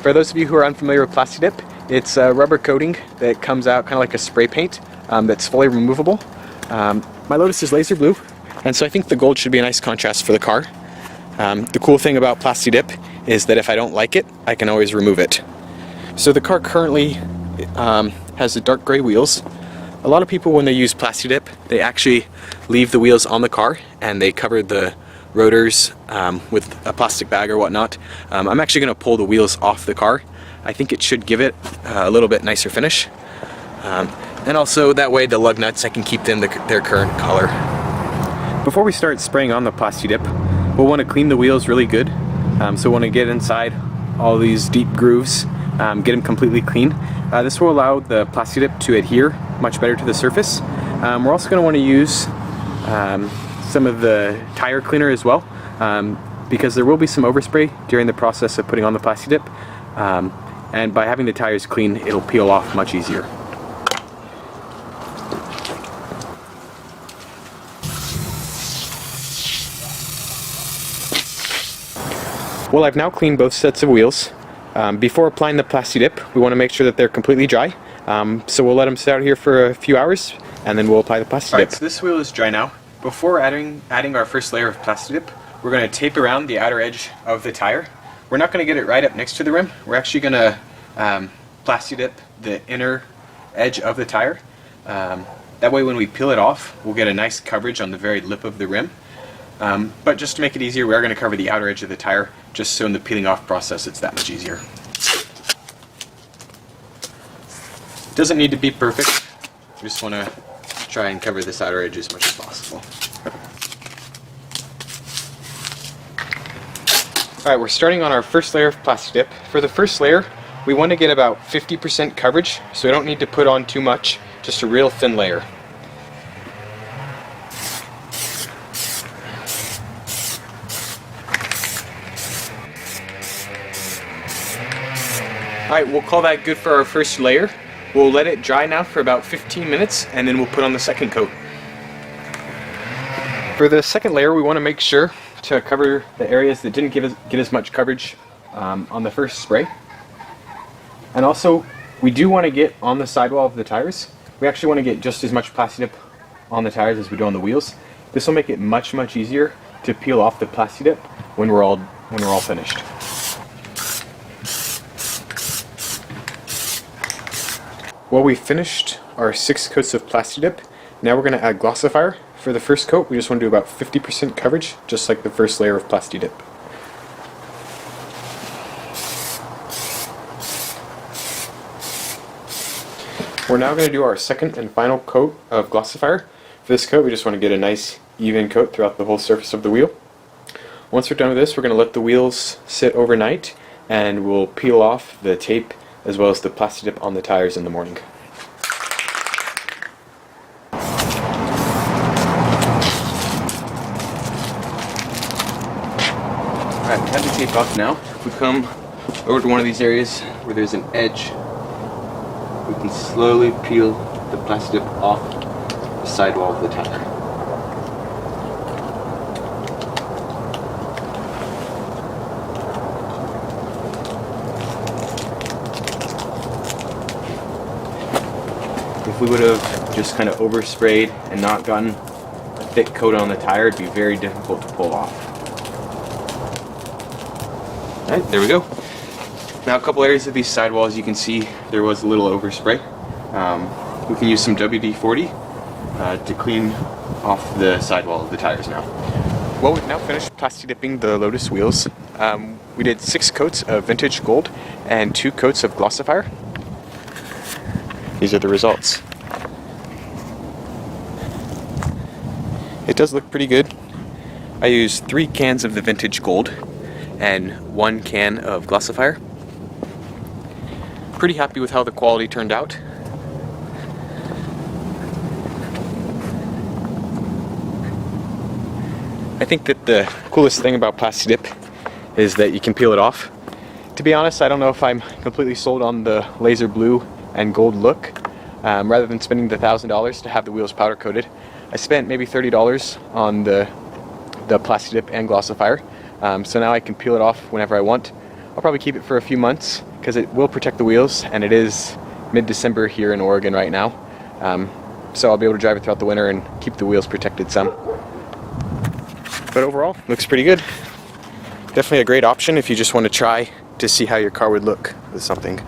For those of you who are unfamiliar with Plasti Dip, it's a rubber coating that comes out kind of like a spray paint that's fully removable. My Lotus is laser blue, and so I think the gold should be a nice contrast for the car. The cool thing about Plasti Dip is that if I don't like it, I can always remove it. So the car currently has the dark gray wheels. A lot of people, when they use Plasti Dip, they actually leave the wheels on the car and they cover the rotors with a plastic bag or whatnot. I'm actually going to pull the wheels off the car. I think it should give it a little bit nicer finish. And also that way the lug nuts, I can keep them their current color. Before we start spraying on the Plasti Dip, we'll want to clean the wheels really good. So we'll want to get inside all these deep grooves, get them completely clean. This will allow the Plasti Dip to adhere much better to the surface. We're also going to want to use some of the tire cleaner as well, because there will be some overspray during the process of putting on the Plasti Dip, and by having the tires clean, it'll peel off much easier. Well, I've now cleaned both sets of wheels. Before applying the Plasti Dip, we want to make sure that they're completely dry. So we'll let them sit out here for a few hours, and then we'll apply the Plasti Dip. Alright, so this wheel is dry now. Before adding our first layer of Plasti Dip, we're going to tape around the outer edge of the tire. We're not going to get it right up next to the rim. We're actually going to Plasti Dip the inner edge of the tire. That way when we peel it off, we'll get a nice coverage on the very lip of the rim. But just to make it easier, we are going to cover the outer edge of the tire, just so in the peeling off process it's that much easier. It doesn't need to be perfect. We just want to try and cover this outer edge as much as possible. Alright, we're starting on our first layer of Plasti Dip. For the first layer, we want to get about 50% coverage, so we don't need to put on too much, just a real thin layer. Alright, we'll call that good for our first layer. We'll let it dry now for about 15 minutes, and then we'll put on the second coat. For the second layer, we want to make sure to cover the areas that didn't get as much coverage on the first spray. And also, we do want to get on the sidewall of the tires. We actually want to get just as much Plasti Dip on the tires as we do on the wheels. This will make it much easier to peel off the Plasti Dip when we're all finished. Well, we finished our 6 coats of Plasti Dip. Now we're going to add glossifier. For the first coat, we just want to do about 50% coverage, just like the first layer of Plasti Dip. We're now going to do our second and final coat of glossifier. For this coat, we just want to get a nice even coat throughout the whole surface of the wheel. Once we're done with this, we're going to let the wheels sit overnight, and we'll peel off the tape as well as the Plasti Dip on the tires in the morning. Alright, we have the tape off now. If we come over to one of these areas where there's an edge, we can slowly peel the Plasti Dip off the sidewall of the tire. If we would have just kind of oversprayed and not gotten a thick coat on the tire, it'd be very difficult to pull off. Alright, there we go. Now a couple areas of these sidewalls, you can see there was a little overspray. We can use some WD-40 to clean off the sidewall of the tires now. Well, we've now finished Plasti Dipping the Lotus wheels. We did 6 coats of vintage gold and 2 coats of glossifier. These are the results. It does look pretty good. I used 3 cans of the vintage gold and 1 can of glossifier. Pretty happy with how the quality turned out. I think that the coolest thing about Plasti Dip is that you can peel it off. To be honest, I don't know if I'm completely sold on the laser blue and gold look. Rather than spending the $1,000 to have the wheels powder coated, I spent maybe $30 on the Plasti Dip and glossifier. So now I can peel it off whenever I want. I'll probably keep it for a few months because it will protect the wheels, and it is mid-December here in Oregon right now. So I'll be able to drive it throughout the winter and keep the wheels protected some. But overall, looks pretty good. Definitely a great option if you just want to try to see how your car would look with something.